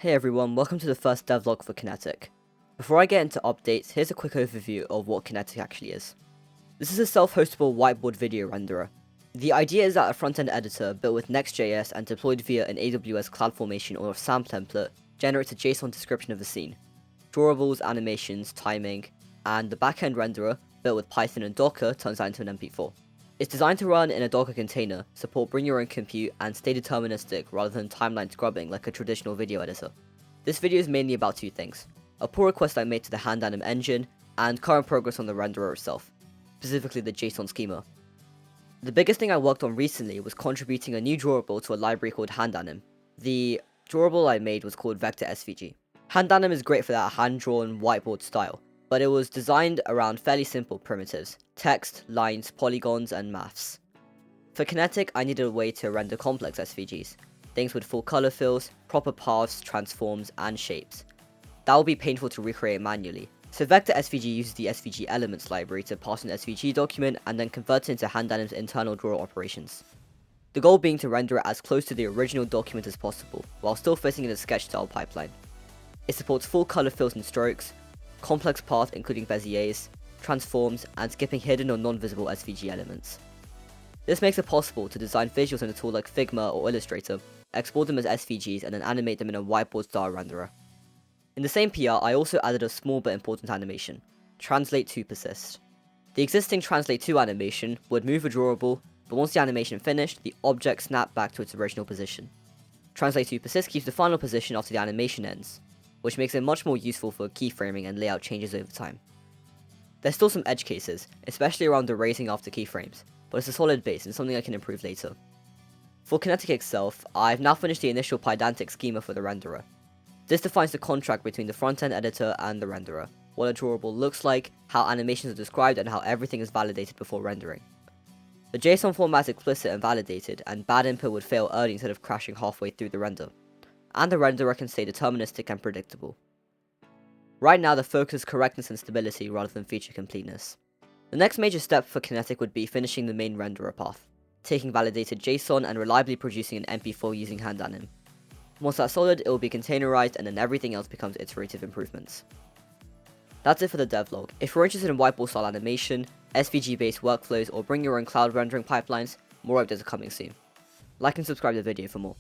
Hey everyone, welcome to the first devlog for Kynetic. Before I get into updates, here's a quick overview of what Kynetic actually is. This is a self-hostable whiteboard video renderer. The idea is that a front-end editor built with Next.js and deployed via an AWS CloudFormation or a SAM template generates a JSON description of the scene, drawables, animations, timing, and the back-end renderer, built with Python and Docker, turns that into an MP4. It's designed to run in a Docker container, support bring your own compute, and stay deterministic rather than timeline scrubbing like a traditional video editor. This video is mainly about two things: a pull request I made to the HandAnim engine, and current progress on the renderer itself, specifically the JSON schema. The biggest thing I worked on recently was contributing a new drawable to a library called HandAnim. The drawable I made was called VectorSVG. HandAnim is great for that hand-drawn whiteboard style, but it was designed around fairly simple primitives: text, lines, polygons, and maths. For Kynetic, I needed a way to render complex SVGs, things with full color fills, proper paths, transforms, and shapes. That would be painful to recreate manually, so VectorSVG uses the SVG elements library to pass an SVG document and then convert it into HandAnim's internal draw operations. The goal being to render it as close to the original document as possible, while still fitting in a sketch style pipeline. It supports full color fills and strokes, complex paths including Beziers, transforms, and skipping hidden or non-visible SVG elements. This makes it possible to design visuals in a tool like Figma or Illustrator, export them as SVGs, and then animate them in a whiteboard style renderer. In the same PR, I also added a small but important animation: TranslateToPersist. The existing TranslateTo animation would move a drawable, but once the animation finished, the object snapped back to its original position. TranslateToPersist keeps the final position after the animation ends, which makes it much more useful for keyframing and layout changes over time. There's still some edge cases, especially around the raising after keyframes, but it's a solid base and something I can improve later. For Kynetic itself, I've now finished the initial Pydantic schema for the renderer. This defines the contract between the front-end editor and the renderer, what a drawable looks like, how animations are described, and how everything is validated before rendering. The JSON format is explicit and validated, and bad input would fail early instead of crashing halfway through the render. And the renderer can stay deterministic and predictable. Right now the focus is correctness and stability rather than feature completeness. The next major step for Kynetic would be finishing the main renderer path, taking validated JSON and reliably producing an MP4 using HandAnim. Once that's solid, it will be containerized, and then everything else becomes iterative improvements. That's it for the devlog. If you're interested in whiteboard style animation, SVG based workflows, or bring your own cloud rendering pipelines, more updates are coming soon. Like and subscribe to the video for more.